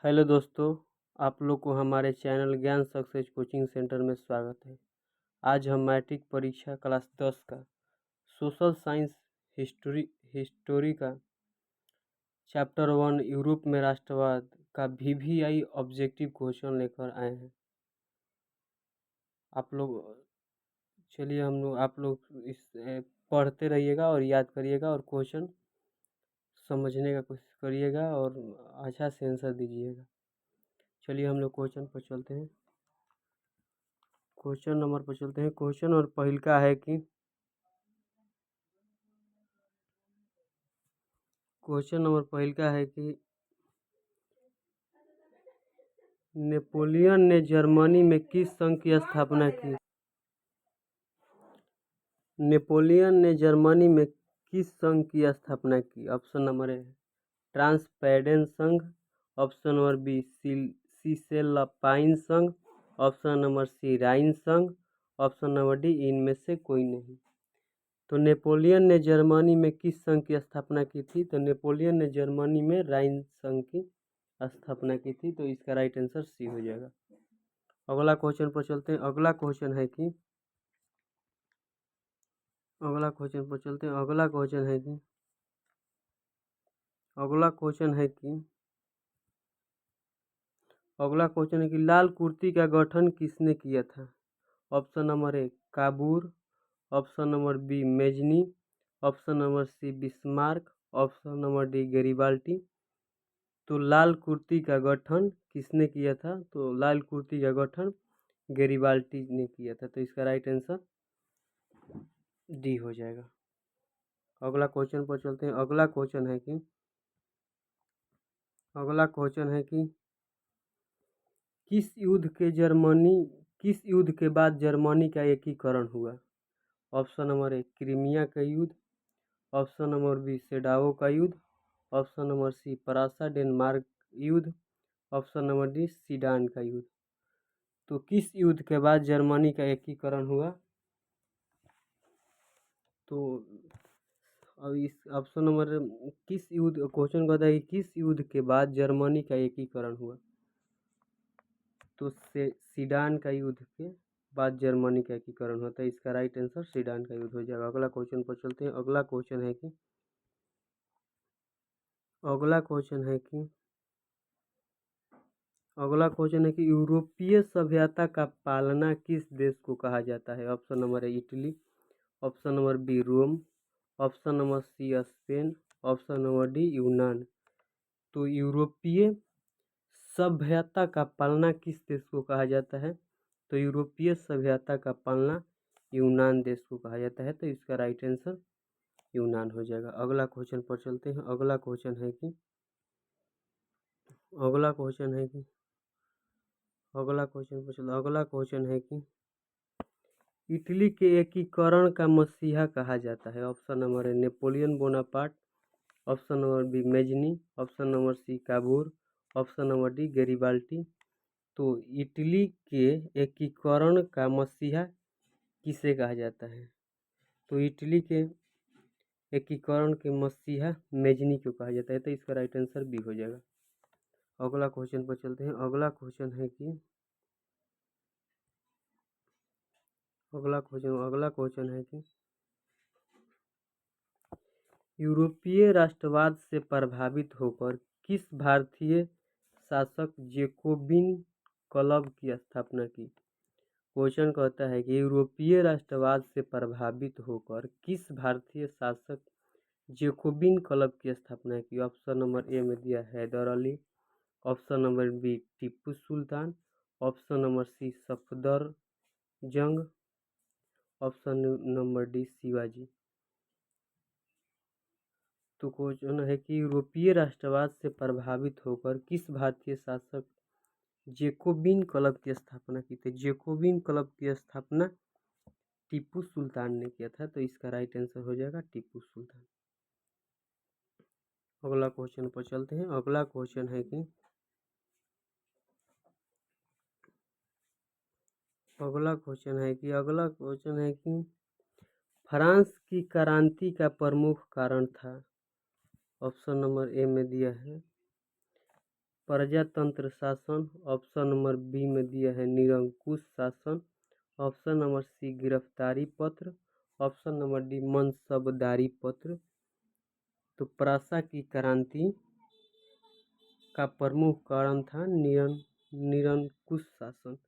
Hello दोस्तों, आप लोग को हमारे चैनल ज्ञान सक्सेस कोचिंग सेंटर में स्वागत है। आज हम मैट्रिक परीक्षा क्लास 10 का सोशल साइंस हिस्टोरी का चैप्टर 1 यूरोप में राष्ट्रवाद का वीवीआई ऑब्जेक्टिव क्वेश्चन लेकर आए हैं। आप लोग चलिए आप लोग पढ़ते रहिएगा और याद करिएगा और क्वेश्चन समझने का कोशिश करिएगा और अच्छा से आंसर दीजिएगा। चलिए हम लोग क्वेश्चन पर चलते हैं। क्वेश्चन नंबर पर चलते हैं। क्वेश्चन और पहिलका है कि नेपोलियन ने जर्मनी में किस संघ की स्थापना की? नेपोलियन ने जर्मनी में किस संघ की स्थापना की? ऑप्शन नंबर ए ट्रांसपैडेन संघ, ऑप्शन नंबर बी सिसेलापाइन संघ, ऑप्शन नंबर सी राइन संघ, ऑप्शन नंबर डी इनमें से कोई नहीं। तो नेपोलियन ने जर्मनी में किस संघ की स्थापना की थी? तो नेपोलियन ने जर्मनी में राइन संघ की स्थापना की थी। तो इसका राइट आंसर सी हो जाएगा। अगला क्वेश्चन पर चलते हैं। अगला क्वेश्चन है कि अगला क्वेश्चन है कि लाल कुर्ती का गठन किसने किया था? Option number A Cavour, option number B Mazzini, option number C Bismarck, option number D Garibaldi. तो लाल कुर्ती का गठन किसने किया था? तो लाल कुर्ती का गठन गैरिबाल्डी ने किया था। तो इसका राइट आंसर डी हो जाएगा। अगला क्वेश्चन पर चलते हैं। अगला क्वेश्चन है कि किस युद्ध के बाद जर्मनी का एकीकरण हुआ? ऑप्शन नंबर ए क्रीमिया का युद्ध, ऑप्शन नंबर बी सेडाओ का युद्ध, ऑप्शन नंबर सी परासा डेनमार्क युद्ध, ऑप्शन नंबर डी सीडान का युद्ध। तो किस युद्ध के बाद जर्मनी का एकीकरण हुआ? तो अब इस ऑप्शन नंबर क्वेश्चन कहता है कि किस युद्ध के बाद जर्मनी का एकीकरण हुआ? तो सीडान का युद्ध के बाद जर्मनी का एकीकरण होता है। इसका राइट आंसर सीडान का युद्ध हो जाएगा। अगला क्वेश्चन पर चलते हैं। अगला क्वेश्चन है कि यूरोपीय सभ्यता का पालना किस देश को कहा जाता है? Option number A Italy, option number B Rome, option number C Spain, option number D यूनान। तो यूरोपीय सभ्यता का पालना किस देश को कहा जाता है? तो यूरोपीय सभ्यता का पालना यूनान देश को कहा जाता है। तो इसका राइट आंसर यूनान हो जाएगा। अगला क्वेश्चन पर चलते हैं। अगला क्वेश्चन है कि इटली के एकीकरण का मसीहा कहा जाता है। Option number A Napoleon Bonaparte, option number B Mazzini, option number C Cavour, option number D Garibaldi. तो इटली के एकीकरण का मसीहा किसे कहा जाता है? तो इटली के एकीकरण के मसीहा मेजनी को कहा जाता है। तो इसका राइट आंसर बी हो जाएगा। अगला क्वेश्चन पर चलते हैं। अगला क्वेश्चन है कि यूरोपीय राष्ट्रवाद से प्रभावित होकर किस भारतीय शासक जैकोबिन क्लब की स्थापना की? क्वेश्चन कहता है कि यूरोपीय राष्ट्रवाद से प्रभावित होकर किस भारतीय शासक जैकोबिन क्लब की स्थापना की? ऑप्शन नंबर ए में दिया Haidar Ali, option number B Tipu Sultan, option number C Safdarjung, option number D Shivaji. तो क्वेश्चन है कि यूरोपीय राष्ट्रवाद से प्रभावित होकर किस भारतीय शासक जैकोबिन क्लब की स्थापना की थी? जैकोबिन क्लब की स्थापना टीपू सुल्तान ने किया था। तो इसका राइट आंसर हो जाएगा टीपू सुल्तान। अगला क्वेश्चन पर चलते हैं। अगला क्वेश्चन है कि फ्रांस की क्रांति का प्रमुख कारण था। ऑप्शन नंबर ए में दिया है प्रजातंत्र शासन। ऑप्शन नंबर बी में दिया है निरंकुश शासन। ऑप्शन नंबर सी गिरफ्तारी पत्र। ऑप्शन नंबर डी मनसबदारी पत्र। तो प्रासा की क्रांति का प्रमुख कारण था निरंकुश शासन।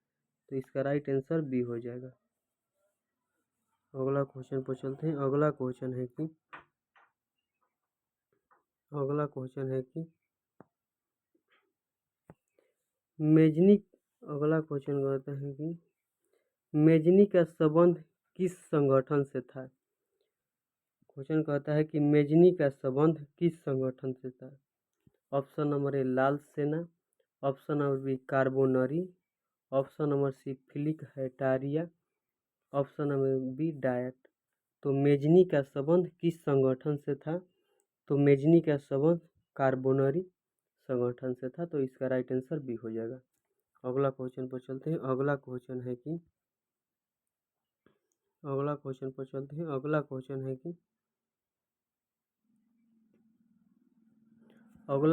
तो इसका राइट आंसर बी हो जाएगा। अगला क्वेश्चन पर चलते हैं। अगला क्वेश्चन है कि मेजनी अगला क्वेश्चन कहता है कि मेजनी का संबंध किस संगठन से था। क्वेश्चन कहता है कि मेजनी का संबंध किस संगठन से था। ऑप्शन नंबर ए लाल सेना। Option number B Carbonari. Option number C Philiki Hetaireia. Option number B Diet. तो मेजनी का संबंध किस संगठन से था। तो मेजनी का संबंध कार्बोनरी संगठन से था। तो इसका राइट आंसर बी हो जाएगा। अगला क्वेश्चन पर चलते हैं। अगला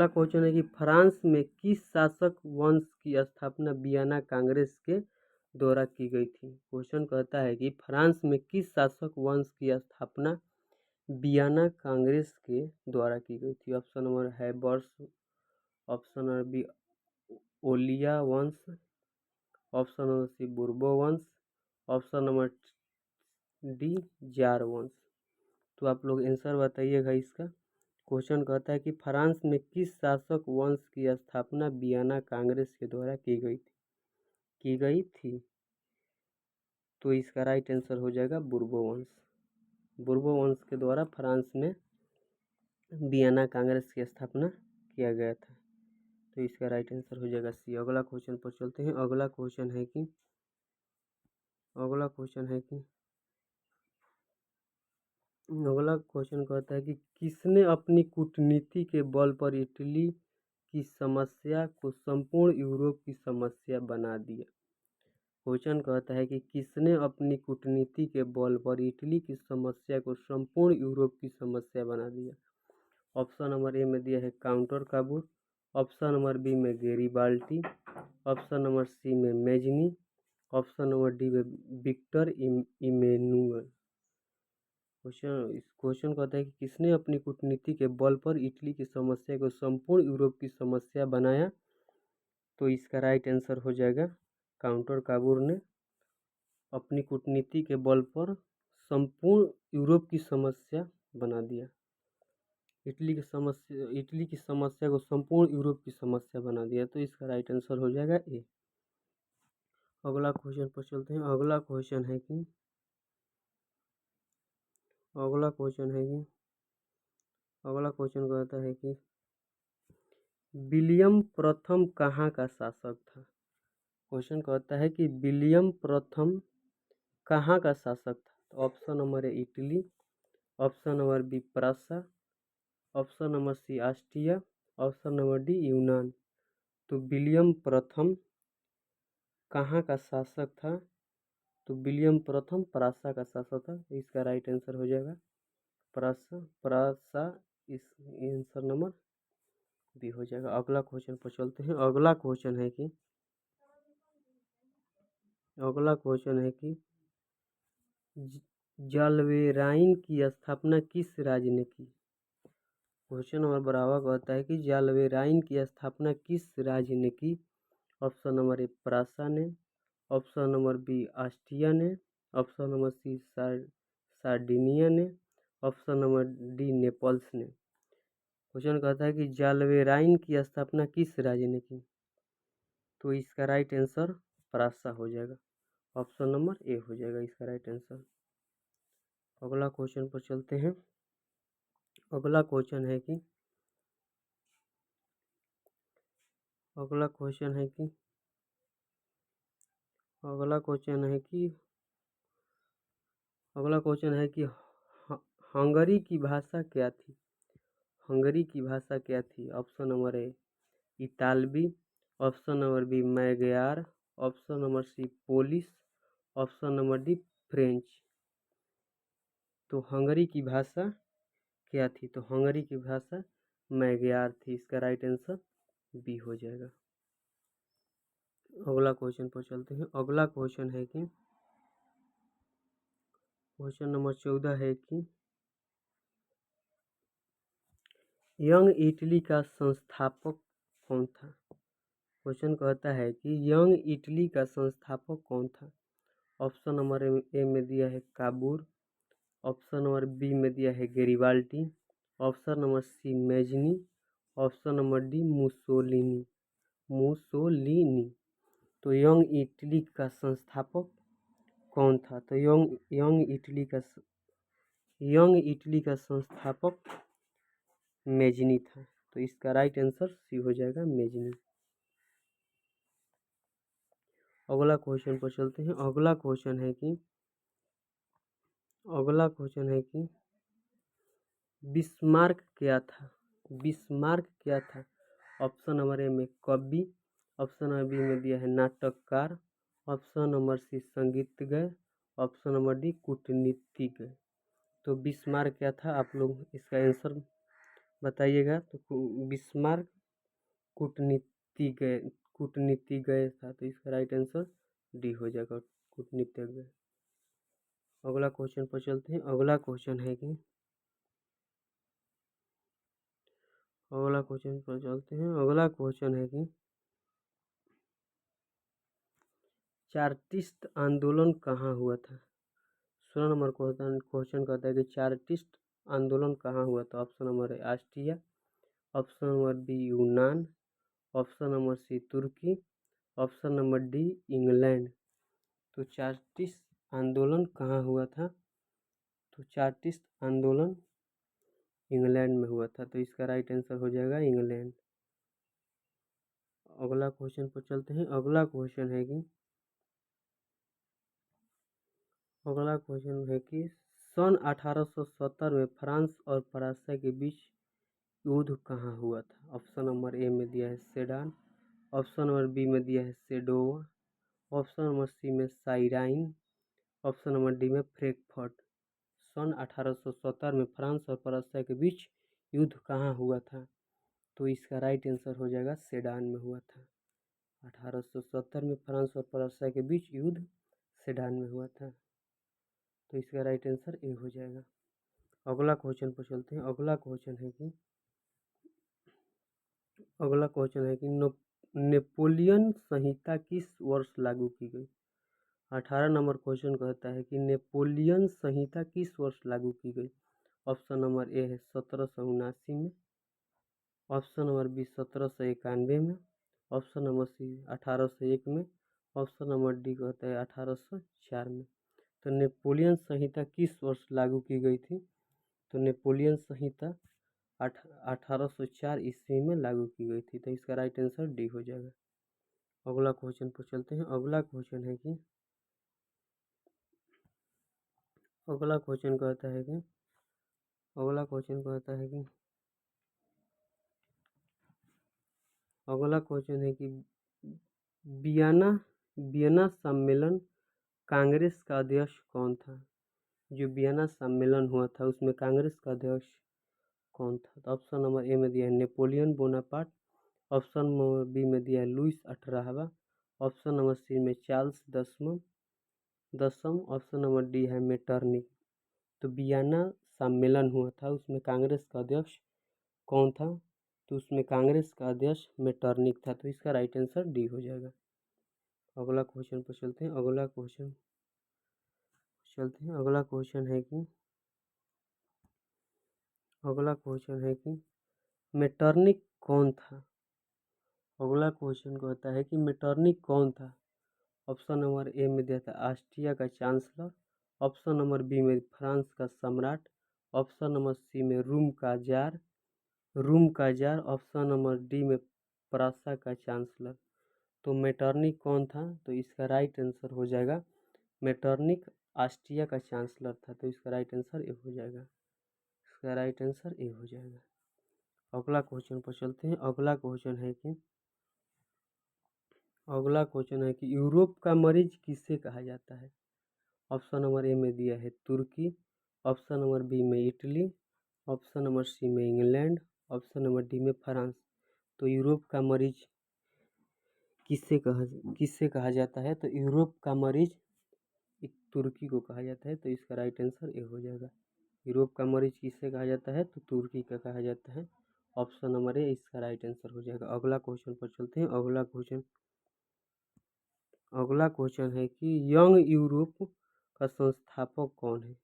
क्वेश्चन है कि फ्रांस में किस शासक वंश की स्थापना वियना कांग्रेस के द्वारा की गई थी। क्वेश्चन कहता है कि फ्रांस में किस शासक वंश की स्थापना वियना कांग्रेस के द्वारा की गई थी। ऑप्शन नंबर है बर्स। ऑप्शन नंबर बी ओलिया वंश। ऑप्शन नंबर सी बुर्बो वंश। ऑप्शन नंबर डी जार वंश। तो आप लोग आंसर बताइएगा इसका। क्वेश्चन कहता है कि फ्रांस में किस शासक वंश की स्थापना वियना कांग्रेस के द्वारा की गई थी। तो इसका राइट आंसर हो जाएगा बुर्बो वंश। बुर्बो वंश के द्वारा फ्रांस में वियना कांग्रेस की स्थापना किया गया था। तो इसका राइट आंसर हो जाएगा सी। अगला क्वेश्चन पर चलते हैं। अगला क्वेश्चन कहता है कि किसने अपनी कूटनीति के बल पर इटली की समस्या को संपूर्ण यूरोप की समस्या बना दिया। क्वेश्चन कहता है कि किसने अपनी कूटनीति के बल पर इटली की समस्या को संपूर्ण यूरोप की समस्या बना दिया। ऑप्शन नंबर ए में दिया है Count Cavour. Option number B में गेरिबाल्टी। ऑप्शन नंबर सी में मेजनी। ऑप्शन नंबर डी में विक्टर इमेनुअल। क्वेश्चन कहता है कि किसने अपनी कूटनीति के बल पर इटली की समस्या को संपूर्ण यूरोप की समस्या बनाया। तो इसका राइट आंसर हो जाएगा काउंटर काबूल ने अपनी कूटनीति के बल पर संपूर्ण यूरोप की समस्या बना दिया। इटली की समस्या को संपूर्ण यूरोप की समस्या बना दिया। तो इसका राइट आंसर हो जाएगा ए। अगला क्वेश्चन पर चलते हैं। अगला क्वेश्चन कहता है कि विलियम प्रथम कहाँ का शासक था। क्वेश्चन कहता है कि विलियम प्रथम कहाँ का शासक था। तो option number A Italy. Option number B Prussia. Option number C Austria. Option number D यूनान। तो विलियम प्रथम कहाँ का शासक था। तो विलियम प्रथम प्रासा का शासक था। इसका राइट आंसर हो जाएगा प्रासा। इस आंसर नंबर बी हो जाएगा। अगला क्वेश्चन पर चलते हैं। अगला क्वेश्चन है कि जाल्वेराइन की स्थापना किस राज्य ने की। क्वेश्चन नंबर बराबर कहता है कि जाल्वेराइन की स्थापना किस राज्य ने की। ऑप्शन नंबर ए प्रासा ने। ऑप्शन नंबर बी ऑस्ट्रिया ने। ऑप्शन नंबर सी सार्डिनिया ने। ऑप्शन नंबर डी नेपल्स ने। क्वेश्चन कहता है कि जाल्वेराइन की स्थापना किस राज्य ने की। तो इसका राइट आंसर प्रासा हो जाएगा। ऑप्शन नंबर ए हो जाएगा इसका राइट आंसर। अगला क्वेश्चन पर चलते हैं। अगला क्वेश्चन है कि हंगरी की भाषा क्या थी। ऑप्शन नंबर ए इतालवी। Option number B Magyar. Option number C Polish. Option number D French. तो हंगरी की भाषा क्या थी। तो हंगरी की भाषा मैगयार थी। इसका राइट आंसर बी हो जाएगा। अगला क्वेश्चन पर चलते हैं। अगला क्वेश्चन है कि क्वेश्चन नंबर 14 है कि यंग इटली का संस्थापक कौन था। क्वेश्चन कहता है कि यंग इटली का संस्थापक कौन था। ऑप्शन नंबर ए में दिया है काबूर, ऑप्शन नंबर बी में दिया है Garibaldi, option number C Mazzini, option number D Mussolini. Mussolini. तो यंग इटली का संस्थापक कौन था। तो यंग इटली का संस्थापक मेजनी था। तो इसका राइट आंसर सी हो जाएगा, मेजनी। अगला क्वेश्चन पर चलते हैं। अगला क्वेश्चन है कि बिस्मार्क क्या था। बिस्मार्क क्या था। ऑप्शन नंबर ए में कवि, ऑप्शन नंबर बी में दिया है नाटककार, ऑप्शन नंबर सी संगीतज्ञ, ऑप्शन नंबर डी कूटनीतिज्ञ। तो बिस्मार्क क्या था, आप लोग इसका आंसर बताइएगा। तो बिस्मार्क कूटनीतिज्ञ था। तो इसका राइट आंसर डी हो जाएगा, कूटनीतिज्ञ। अगला क्वेश्चन पर चलते हैं। अगला क्वेश्चन है कि चार्टिस्ट आंदोलन कहाँ हुआ था। 16 नंबर क्वेश्चन कहता है कि चार्टिस्ट आंदोलन कहाँ हुआ था। Option number A Austria, option number B यूनान, ऑप्शन नंबर सी तुर्की, ऑप्शन नंबर डी इंग्लैंड। तो चार्टिस्ट आंदोलन कहाँ हुआ था। तो चार्टिस्ट आंदोलन इंग्लैंड में हुआ था। तो इसका राइट आंसर हो जाएगा इंग्लैंड। अगला क्वेश्चन पर चलते हैं। अगला क्वेश्चन है कि सन 1870 में फ्रांस और फ्रांसा के बीच युद्ध कहाँ हुआ था। ऑप्शन नंबर ए में दिया है सेडान, ऑप्शन नंबर बी में दिया है सेडोवा, ऑप्शन नंबर सी में साइराइन, ऑप्शन नंबर डी में फ्रैंकफर्ट। सन 1870 में फ्रांस और फ्रांसा के बीच युद्ध कहाँ हुआ था। तो इसका राइट आंसर हो जाएगा सेडान में हुआ था। 1870 में फ्रांस और फ्रांसा के बीच युद्ध सेडान में हुआ था। तो इसका राइट आंसर ए हो जाएगा। अगला क्वेश्चन पर चलते हैं। अगला क्वेश्चन है कि नेपोलियन संहिता किस वर्ष लागू की गई। 18 नंबर क्वेश्चन कहता है कि नेपोलियन संहिता किस वर्ष लागू की गई। ऑप्शन नंबर ए है 1779 में, ऑप्शन नंबर बी 1791 में, ऑप्शन नंबर सी 1801 में, ऑप्शन नंबर डी कहता है 1804 में। तो नेपोलियन संहिता किस वर्ष लागू की गई थी। तो नेपोलियन संहिता 1804 ईस्वी में लागू की गई थी। तो इसका राइट आंसर डी हो जाएगा। अगला क्वेश्चन पर चलते हैं। अगला क्वेश्चन कहता है कि अगला क्वेश्चन है कि वियना सम्मेलन कांग्रेस का अध्यक्ष कौन था। जो वियना सम्मेलन हुआ था उसमें कांग्रेस का अध्यक्ष कौन था। तो ऑप्शन नंबर ए में दिया है Napoleon Bonaparte, option number B में दिया है लुइस 18वां, ऑप्शन नंबर सी में चार्ल्स दसम, ऑप्शन नंबर डी है मेटरनिक। तो वियना सम्मेलन हुआ था उसमें कांग्रेस का अध्यक्ष कौन था। तो उसमें कांग्रेस का अध्यक्ष मेटरनिक था। तो इसका राइट आंसर डी हो जाएगा। अगला क्वेश्चन पर चलते हैं। अगला क्वेश्चन है कि मेटरनिक कौन था। अगला क्वेश्चन कहता है कि मेटरनिक कौन था। ऑप्शन नंबर ए में दिया था ऑस्ट्रिया का चांसलर, ऑप्शन नंबर बी में फ्रांस का सम्राट, ऑप्शन नंबर सी में रूम का जार, ऑप्शन नंबर डी में प्रासा का चांसलर। तो मेटरनिक कौन था। तो इसका राइट आंसर हो जाएगा मेटरनिक ऑस्ट्रिया का चांसलर था। तो इसका राइट आंसर ए हो जाएगा। अगला क्वेश्चन पर चलते हैं। अगला क्वेश्चन है कि यूरोप का मरीज किसे कहा जाता है। ऑप्शन नंबर ए में दिया है तुर्की, ऑप्शन नंबर बी में इटली, ऑप्शन नंबर सी में इंग्लैंड, ऑप्शन नंबर डी में फ्रांस। तो यूरोप का मरीज किससे कहा जाता है? तो यूरोप का मरीज एक तुर्की को कहा जाता है। तो इसका राइट आंसर ए हो जाएगा। यूरोप का मरीज किससे कहा जाता है? तो तुर्की का कहा जाता है। ऑप्शन नंबर ए इसका राइट आंसर हो जाएगा। अगला क्वेश्चन पर चलते हैं। अगला क्वेश्चन है कि यंग यूरोप का संस्थापक कौन है?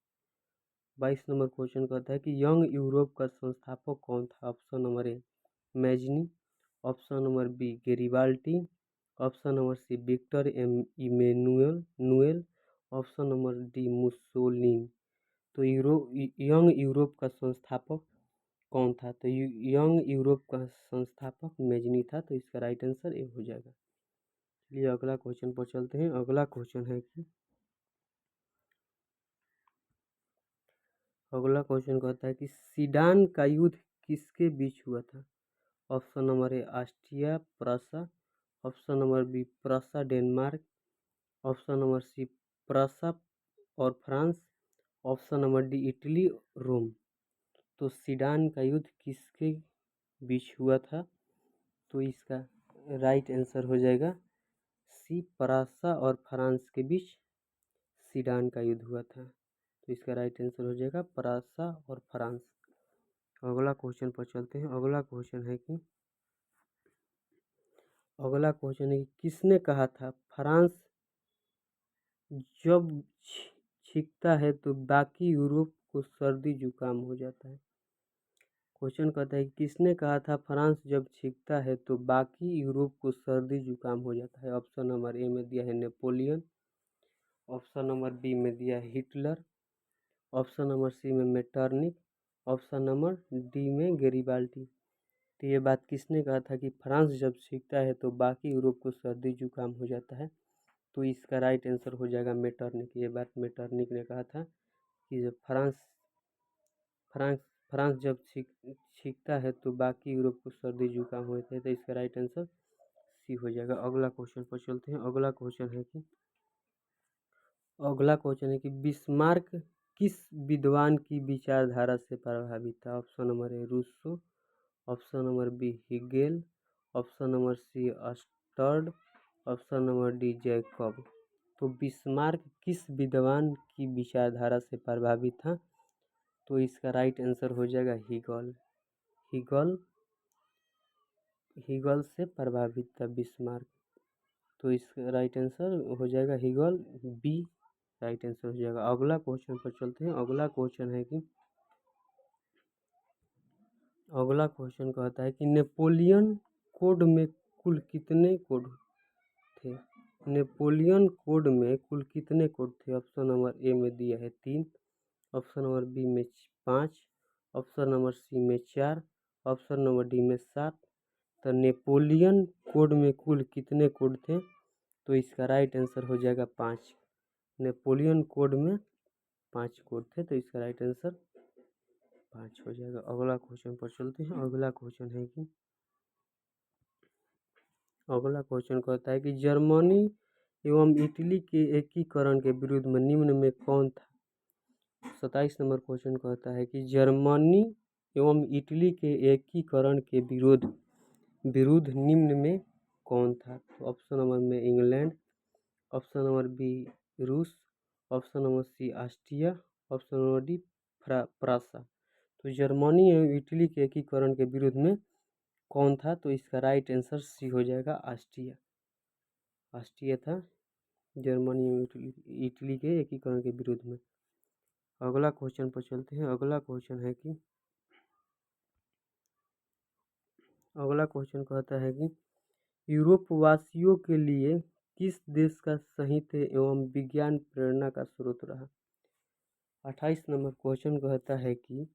22 नंबर क्वेश्चन कहता है कि यंग यूरोप का संस्थापक कौन था? Option number A Mazzini, option number B Garibaldi, option number C Victor Emmanuel नूएल, ऑप्शन नंबर डी मुसोलिनी। तो यंग यूरोप का संस्थापक कौन था? तो यंग यूरोप का संस्थापक मैजनी था। तो इसका राइट आंसर ए हो जाएगा। चलिए अगला क्वेश्चन पर चलते हैं। अगला क्वेश्चन कहता है कि सीडान का युद्ध किसके बीच हुआ था? Option number A Austria Prussia, option number B Prussia Denmark, option number C Prussia और France, option number D Italy Rome. तो सीडान का युद्ध किसके बीच हुआ था? तो इसका राइट आंसर हो जाएगा सी प्रसा और फ्रांस के बीच सीडान का युद्ध हुआ था। तो इसका राइट आंसर हो जाएगा प्रसा और फ्रांस। अगला क्वेश्चन पर चलते हैं। अगला क्वेश्चन है कि किसने कहा था फ्रांस जब छींकता है तो बाकी यूरोप को सर्दी जुकाम हो जाता है? क्वेश्चन कहता है कि किसने कहा था फ्रांस जब छींकता है तो बाकी यूरोप को सर्दी जुकाम हो जाता है? ऑप्शन नंबर ए में दिया है नेपोलियन, ऑप्शन नंबर बी में दिया है हिटलर, ऑप्शन नंबर सी में मेटरनिक, ऑप्शन नंबर डी में गेरिबाल्टी। तो ये बात किसने कहा था कि फ्रांस जब छींकता है तो बाकी यूरोप को सर्दी जुकाम हो जाता है? तो इसका राइट आंसर हो जाएगा मेटरनिक। ये बात मेटरनिक ने कहा था कि जब फ्रांस फ्रांस जब छींकता है तो बाकी यूरोप को सर्दी जुकाम होता है। तो इसका राइट आंसर सी हो जाएगा। अगला क्वेश्चन पर चलते हैं। अगला क्वेश्चन है कि बिस्मार्क किस विद्वान की विचारधारा से प्रभावित था? Option number A Rousseau, option number B Hegel, option number C अस्टर्ड, ऑप्शन नंबर डी जैकब। तो बिस्मार्क किस विद्वान की विचारधारा से प्रभावित था? तो इसका राइट आंसर हो जाएगा हिगल से प्रभावित था बिस्मार्क। तो इसका राइट आंसर हो जाएगा हिगल, बी राइट आंसर हो जाएगा। अगला क्वेश्चन पर चलते हैं। अगला क्वेश्चन कहता है कि नेपोलियन कोड में कुल कितने कोड थे? नेपोलियन कोड में कुल कितने कोड थे? ऑप्शन नंबर ए में दिया है 3, ऑप्शन नंबर बी में 5, ऑप्शन नंबर सी में 4, ऑप्शन नंबर डी में 7। तो नेपोलियन कोड में कुल कितने कोड थे? तो इसका राइट आंसर हो जाएगा 5। नेपोलियन कोड में 5 कोड थे। तो इसका राइट आंसर 5 हो जाएगा। अगला क्वेश्चन पर चलते हैं। अगला क्वेश्चन कहता है कि जर्मनी एवं इटली के एकीकरण के विरुद्ध में निम्न में कौन था? 27 नंबर क्वेश्चन कहता है कि जर्मनी एवं इटली के एकीकरण के विरुद्ध निम्न में कौन था? तो ऑप्शन नंबर में इंग्लैंड, ऑप्शन नंबर बी रूस, option number C Austria, option number D France. तो जर्मनी एवं इटली के एकीकरण के विरुद्ध में कौन था? तो इसका राइट आंसर सी हो जाएगा ऑस्ट्रिया था जर्मनी एवं इटली के एकीकरण के विरुद्ध में। अगला क्वेश्चन पर चलते हैं। अगला क्वेश्चन कहता है कि यूरोप वासियों के लिए किस देश का साहित्य एवं विज्ञान प्रेरणा का स्रोत रहा? 28 नंबर क्वेश्चन कहता है कि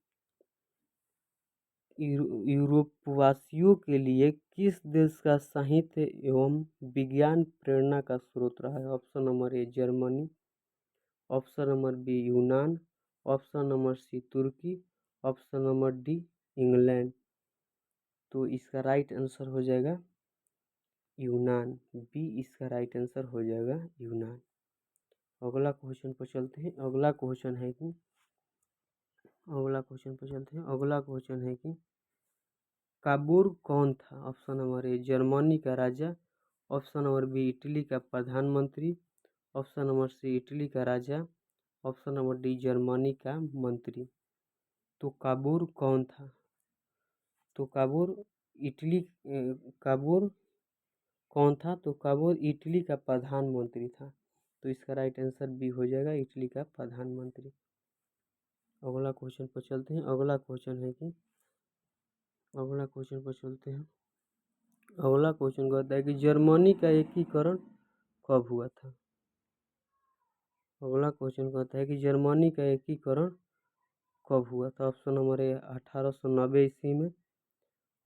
यूरोपवासियों के लिए किस देश का साहित्य एवं विज्ञान प्रेरणा का स्रोत रहा है? Option number A Germany, option number B यूनान, ऑप्शन नंबर सी तुर्की, ऑप्शन नंबर डी इंग्लैंड। तो इसका राइट आंसर हो जाएगा यूनान, बी इसका राइट आंसर हो जाएगा यूनान। अगला क्वेश्चन पर चलते हैं। अगला क्वेश्चन है कि काबूर कौन था? ऑप्शन नंबर ए जर्मनी का राजा, ऑप्शन नंबर बी इटली का प्रधानमंत्री, ऑप्शन नंबर सी इटली का राजा, ऑप्शन नंबर डी जर्मनी का मंत्री। तो काबूर कौन था? तो काबूर कौन था? तो काबूर इटली का प्रधानमंत्री था। तो इसका राइट आंसर बी हो जाएगा, इटली का प्रधानमंत्री। अगला क्वेश्चन पर चलते हैं। अगला क्वेश्चन कहता है कि जर्मनी का एकीकरण कब हुआ था? अगला क्वेश्चन कहता है कि जर्मनी का एकीकरण कब हुआ था? ऑप्शन नंबर ए 1890 ईस्वी में,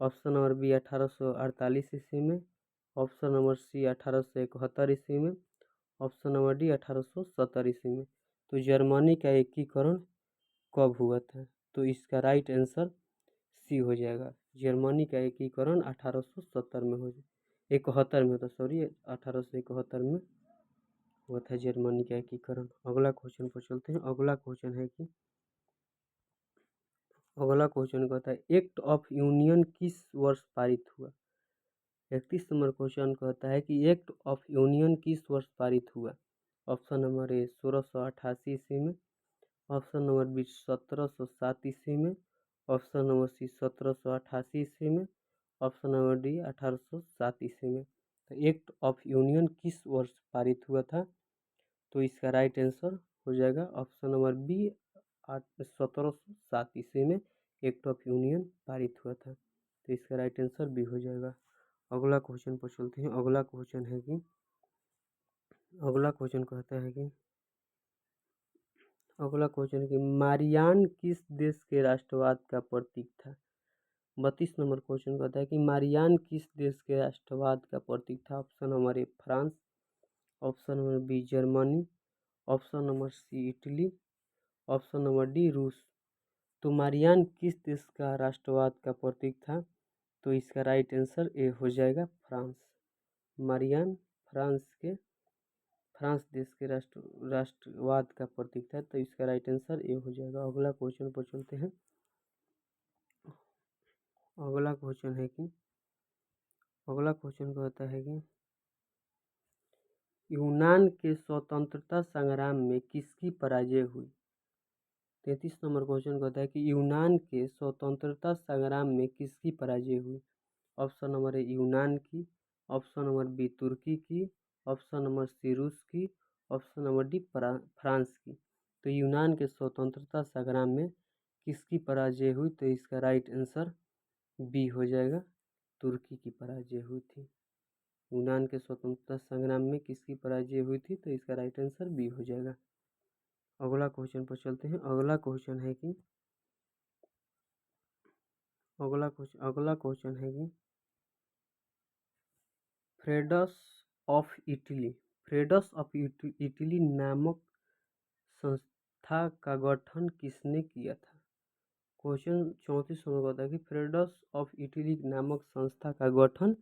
ऑप्शन नंबर बी 1848 ईस्वी में, ऑप्शन नंबर सी 1871 ईस्वी में, ऑप्शन नंबर डी 1870 ईस्वी में। तो जर्मनी का एकीकरण कब हुआ था? तो इसका राइट आंसर सी हो जाएगा। जर्मनी का एकीकरण 1870 में हो 71 में होता, सॉरी 1871 में हुआ था जर्मनी का एकीकरण। अगला क्वेश्चन पर चलते हैं। अगला क्वेश्चन कहता है एक्ट ऑफ यूनियन किस वर्ष पारित हुआ? 31 नंबर क्वेश्चन कहता है कि एक्ट ऑफ यूनियन किस वर्ष पारित हुआ? ऑप्शन नंबर ए 1688 ईस्वी में, ऑप्शन नंबर बी 1707 ईस्वी में, ऑप्शन नंबर सी 1788 ईस्वी में, ऑप्शन नंबर डी 1807 ईस्वी में। तो एक्ट ऑफ यूनियन किस वर्ष पारित हुआ था? तो इसका राइट आंसर हो जाएगा ऑप्शन नंबर बी 1707 ईस्वी में एक्ट ऑफ यूनियन पारित हुआ था। तो इसका राइट आंसर बी हो जाएगा। अगला क्वेश्चन पर चलते हैं। अगला क्वेश्चन कहता है कि मारियान किस देश के राष्ट्रवाद का प्रतीक था? 32 नंबर क्वेश्चन कहता है कि मारियान किस देश के राष्ट्रवाद का प्रतीक था? Option number A France, option number B Germany, option number C Italy, option number D रूस। तो मारियान किस देश का राष्ट्रवाद का प्रतीक था? तो इसका राइट आंसर ए हो जाएगा फ्रांस। मारियान फ्रांस देश के राष्ट्रवाद का प्रतीक था। तो इसका राइट आंसर ए हो जाएगा। अगला क्वेश्चन पर चलते हैं। अगला क्वेश्चन कहता है कि यूनान के स्वतंत्रता संग्राम में किसकी पराजय हुई? 33 नंबर क्वेश्चन कहता है कि यूनान के स्वतंत्रता संग्राम में किसकी पराजय हुई? ऑप्शन नंबर ए यूनान की, ऑप्शन नंबर बी तुर्की की, ऑप्शन नंबर सी रूस की, ऑप्शन नंबर डी फ्रांस की। तो यूनान के स्वतंत्रता संग्राम में किसकी पराजय हुई? तो इसका राइट आंसर बी हो जाएगा, तुर्की की पराजय हुई थी। यूनान के स्वतंत्रता संग्राम में किसकी पराजय हुई थी? तो इसका राइट आंसर बी हो जाएगा। अगला क्वेश्चन पर चलते हैं। अगला क्वेश्चन है कि फ्रेडस ऑफ इटली नामक संस्था का गठन किसने किया था? क्वेश्चन 34 में कहता है कि फ्रेडस ऑफ इटली नामक संस्था का गठन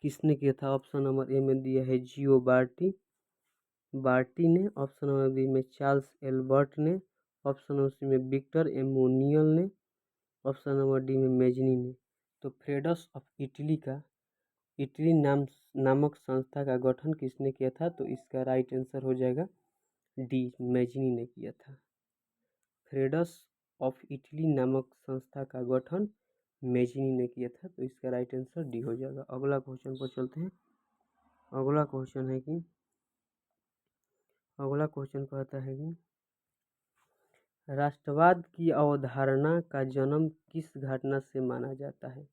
किसने किया था? ऑप्शन नंबर ए में दिया है जियो बार्टी ने, ऑप्शन नंबर बी में चार्ल्स एल्बर्ट ने, ऑप्शन नंबर सी में विक्टर एमोनियल ने, ऑप्शन नंबर डी में मेजनी ने। तो फ्रेडस ऑफ इटली नामक संस्था का गठन किसने किया था? तो इसका राइट आंसर हो जाएगा डी, मेजनी ने किया था। फ्रेडस ऑफ इटली नामक संस्था का गठन मेजनी ने किया था। तो इसका राइट आंसर डी हो जाएगा। अगला क्वेश्चन पर चलते हैं। अगला क्वेश्चन कहता है कि राष्ट्रवाद की अवधारणा का जन्म किस घटना से माना जाता है?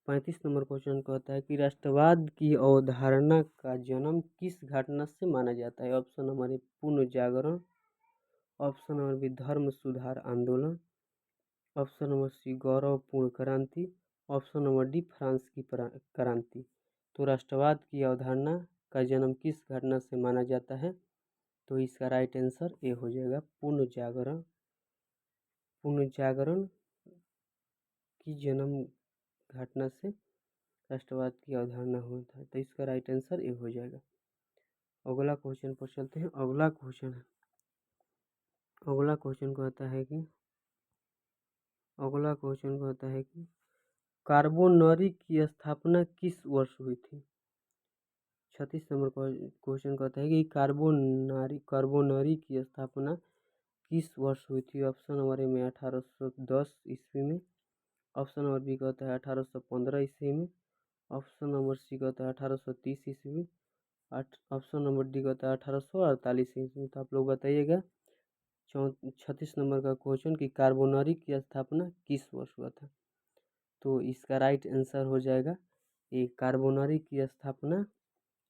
35 नंबर क्वेश्चन कहता है कि राष्ट्रवाद की अवधारणा का जन्म किस घटना से माना जाता है? ऑप्शन नंबर ए पुनः जागरण, ऑप्शन नंबर बी धर्म सुधार आंदोलन, ऑप्शन नंबर सी गौरवपूर्ण क्रांति, ऑप्शन नंबर डी फ्रांस की क्रांति। तो राष्ट्रवाद की अवधारणा का जन्म किस घटना से माना जाता है? तो इसका राइट आंसर ए हो जाएगा पुनः जागरण की जन्म घटना से राष्ट्रवाद की अवधारणा होता है। तो इसका राइट आंसर ए हो जाएगा। अगला क्वेश्चन पर चलते हैं। अगला क्वेश्चन कहता है कि कार्बोनरी की स्थापना किस वर्ष हुई थी? 36 नंबर क्वेश्चन कहता है कि कार्बोनरी की स्थापना किस वर्ष हुई थी? ऑप्शन नंबर ए में 1810 ईस्वी में, ऑप्शन नंबर बी कहता है 1815 ईस्वी में, ऑप्शन नंबर सी कहता है 1830 ईस्वी में, ऑप्शन नंबर डी कहता है 1848 ईस्वी में। तो आप लोग बताइएगा 36 नंबर का क्वेश्चन कि कार्बोनरी की स्थापना किस वर्ष हुआ था? तो इसका राइट आंसर हो जाएगा ये कार्बोनरी की स्थापना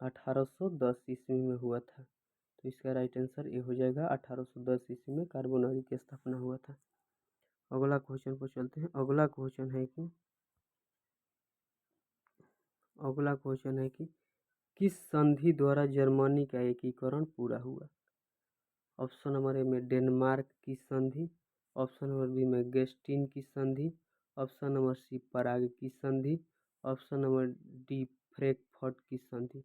1810 ईस्वी में हुआ था। तो इसका राइट आंसर ये हो जाएगा 1810 ईस्वी में कार्बोनरी की स्थापना हुआ था। अगला क्वेश्चन पर चलते हैं। अगला क्वेश्चन है कि किस संधि द्वारा जर्मनी का एकीकरण पूरा हुआ? ऑप्शन नंबर ए में डेनमार्क की संधि, ऑप्शन नंबर बी में गेस्टिन की संधि, ऑप्शन नंबर सी पराग की संधि, ऑप्शन नंबर डी फ्रैंकफर्ट की संधि।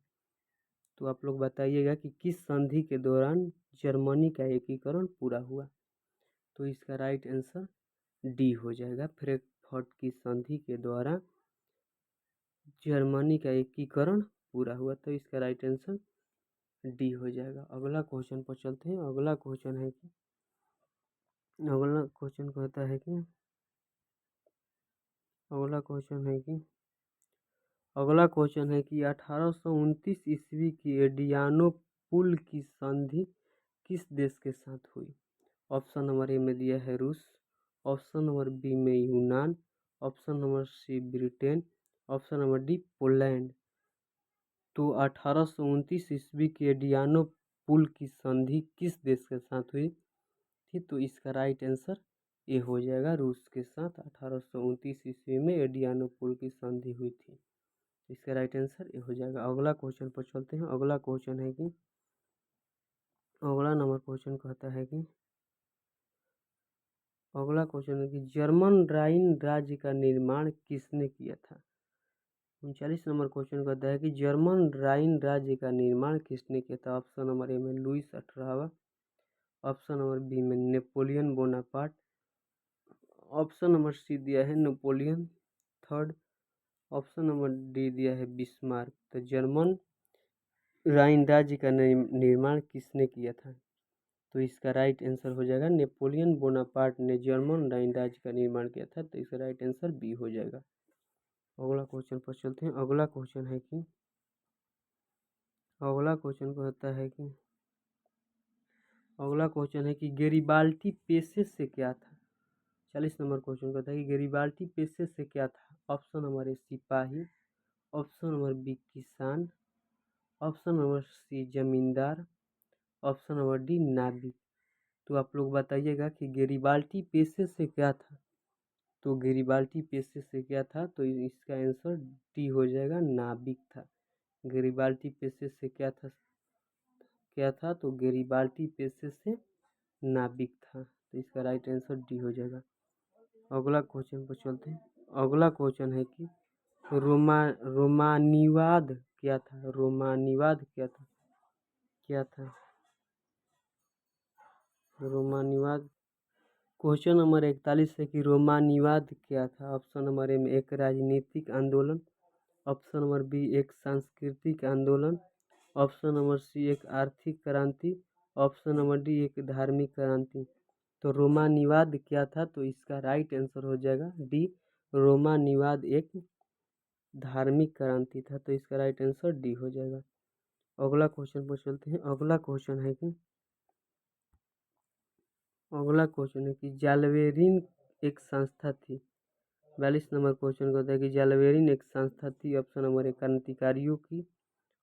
तो आप लोग बताइएगा कि किस संधि के दौरान जर्मनी का एकीकरण पूरा हुआ? तो इसका राइट आंसर डी हो जाएगा, फ्रैंकफर्ट की संधि के द्वारा जर्मनी का एकीकरण पूरा हुआ। तो इसका राइट आंसर डी हो जाएगा। अगला क्वेश्चन पर चलते हैं। अगला क्वेश्चन है कि 1829 ईस्वी की एड्रियानोपुल की संधि किस देश के साथ हुई? ऑप्शन नंबर ए में दिया है रूस, ऑप्शन नंबर बी में यूनान, option number C Britain, option number D Poland. तो 1829 ईस्वी की एड्रियानोपुल की संधि किस देश के साथ हुई थी? तो इसका राइट आंसर ये हो जाएगा रूस के साथ 1829 ईस्वी में एड्रियानोपुल की संधि हुई थी। इसका राइट आंसर ये हो जाएगा। अगला क्वेश्चन पर चलते हैं। अगला क्वेश्चन है कि जर्मन राइन राज्य का निर्माण किसने किया था? 39 नंबर क्वेश्चन कहता है कि जर्मन राइन राज्य का निर्माण किसने किया था? ऑप्शन नंबर ए में लुईस 18वां, ऑप्शन नंबर बी में Napoleon Bonaparte, option number C दिया है Napoleon third, option number D दिया है बिस्मार्क। तो जर्मन राइन राज्य का निर्माण किसने किया था? तो इसका राइट आंसर हो जाएगा नेपोलियन बोनापार्ट ने जर्मन राइन राज्य का निर्माण किया था। तो इसका राइट आंसर बी हो जाएगा। अगला क्वेश्चन पर चलते हैं। अगला क्वेश्चन है कि गेरिबाल्डी पेशे से क्या था? 40 नंबर क्वेश्चन कहता है कि गेरिबाल्डी पेशे से क्या था? ऑप्शन नंबर ए सिपाही, ऑप्शन नंबर बी किसान, ऑप्शन नंबर सी जमींदार, ऑप्शन नंबर डी नाविक। तो आप लोग बताइएगा कि गेरिबाल्डी पेशे से क्या था? तो गेरिबाल्डी पेशे से क्या था? तो इसका आंसर डी हो जाएगा, नाविक था। गेरिबाल्डी पेशे से क्या था? तो गेरिबाल्डी पेशे से नाविक था। तो इसका राइट आंसर डी हो जाएगा। अगला क्वेश्चन पर चलते हैं। अगला क्वेश्चन है कि रोमानिवाद क्या था? रोमानिवाद क्या था? रोमानिवाद क्वेश्चन नंबर 41 है कि रोमानिवाद क्या था? ऑप्शन नंबर ए में एक राजनीतिक आंदोलन, ऑप्शन नंबर बी एक सांस्कृतिक आंदोलन, ऑप्शन नंबर सी एक आर्थिक क्रांति, ऑप्शन नंबर डी एक धार्मिक क्रांति। तो रोमानिवाद क्या था? तो इसका राइट आंसर हो जाएगा डी, रोमानिवाद एक धार्मिक क्रांति था। तो इसका राइट आंसर डी हो जाएगा। अगला क्वेश्चन पर चलते हैं। अगला क्वेश्चन है कि जालवेरिन एक संस्था थी। 42 नंबर क्वेश्चन कहता है कि जालवेरिन एक संस्था थी। ऑप्शन नंबर ए क्रांतिकारियों की,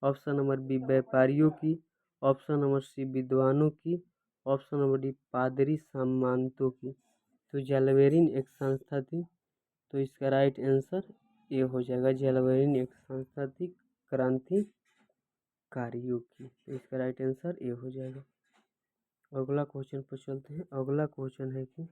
ऑप्शन नंबर बी व्यापारियों की, ऑप्शन नंबर सी विद्वानों की, ऑप्शन नंबर डी पादरी सामंतों की। तो जालवेरिन एक संस्था थी। तो इसका राइट आंसर ये हो जाएगा, जालवेरिन एक संस्था थी क्रांतिकारियों की। तो इसका राइट आंसर ये हो जाएगा। अगला क्वेश्चन पर चलते हैं। अगला क्वेश्चन है कि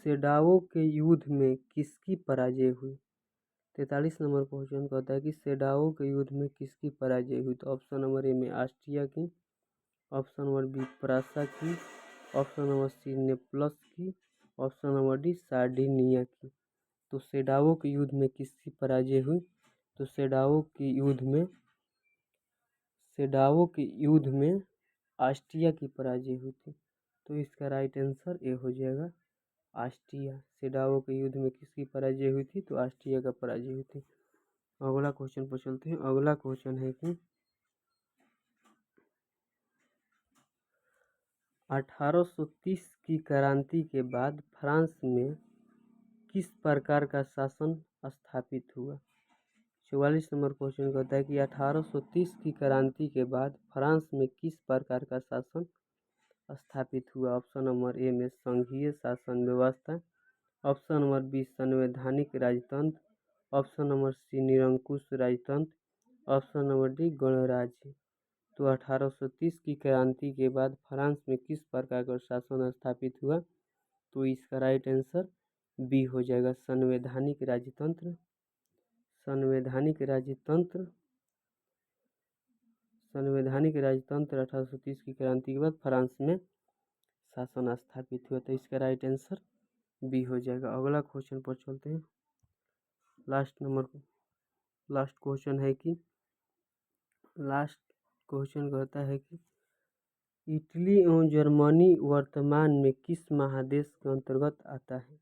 'सेडाओ के युद्ध में किसकी पराजय हुई? 43 नंबर क्वेश्चन कहता है कि सेडाओ के युद्ध में किसकी पराजय हुई? तो ऑप्शन नंबर ए में ऑस्ट्रिया की, ऑप्शन नंबर बी प्रासा की, ऑप्शन नंबर सी नेपलस की, ऑप्शन नंबर डी सार्डिनिया की। तो सेडाओ के युद्ध में किसकी पराजय हुई? तो सेडाओ के युद्ध में ऑस्ट्रिया की पराजय हुई थी। तो इसका राइट आंसर ए हो जाएगा ऑस्ट्रिया। सेडाओ के युद्ध में किसकी पराजय हुई थी? तो ऑस्ट्रिया का पराजय हुई थी। अगला क्वेश्चन पर चलते हैं। अगला क्वेश्चन है कि 1830 की क्रांति के बाद फ्रांस में किस प्रकार का शासन स्थापित हुआ? 44 नंबर क्वेश्चन कहता है कि 1830 की क्रांति के बाद फ्रांस में किस प्रकार का शासन स्थापित हुआ? ऑप्शन नंबर ए में संघीय शासन व्यवस्था, ऑप्शन नंबर बी संवैधानिक राजतंत्र, ऑप्शन नंबर सी निरंकुश राजतंत्र, ऑप्शन नंबर डी गणराज्य। तो 1830 की क्रांति के बाद फ्रांस में किस प्रकार का शासन स्थापित हुआ? तो इसका राइट आंसर बी हो जाएगा संवैधानिक राजतंत्र। संवैधानिक राजतंत्र 1830 की क्रांति के बाद फ्रांस में शासन स्थापित हुआ। तो इसका राइट आंसर बी हो जाएगा। अगला क्वेश्चन पर चलते हैं। लास्ट क्वेश्चन कहता है कि इटली एवं जर्मनी वर्तमान में किस महादेश के अंतर्गत आता है?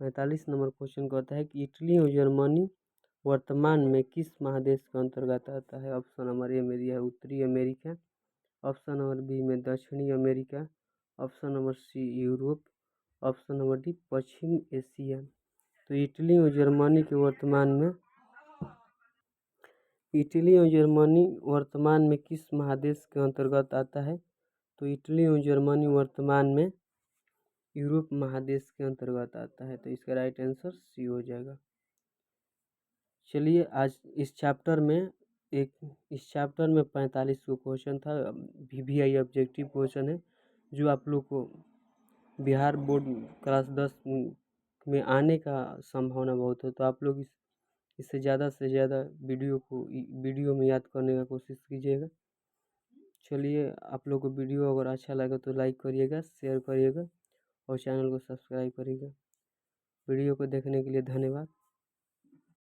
45 नंबर क्वेश्चन कहता है कि इटली एवं जर्मनी वर्तमान में किस महादेश के अंतर्गत आता है? ऑप्शन नंबर ए में दिया है उत्तरी अमेरिका, ऑप्शन नंबर बी में दक्षिणी America, option number C Europe, option number D पश्चिम एशिया। तो इटली और जर्मनी वर्तमान में किस महादेश के अंतर्गत आता है? तो इटली और जर्मनी वर्तमान में यूरोप महादेश के अंतर्गत आता है। तो इसका राइट आंसर सी हो जाएगा। चलिए आज इस चैप्टर में 45 को क्वेश्चन था। VVI ऑब्जेक्टिव क्वेश्चन है जो आप लोग को बिहार बोर्ड क्लास 10 में आने का संभावना बहुत है। तो आप लोग इससे ज़्यादा से ज़्यादा वीडियो में याद करने का कोशिश कीजिएगा। चलिए आप लोग को वीडियो अगर अच्छा लगा तो लाइक करिएगा, शेयर करिएगा और चैनल को सब्सक्राइब करिएगा। वीडियो को देखने के लिए धन्यवाद।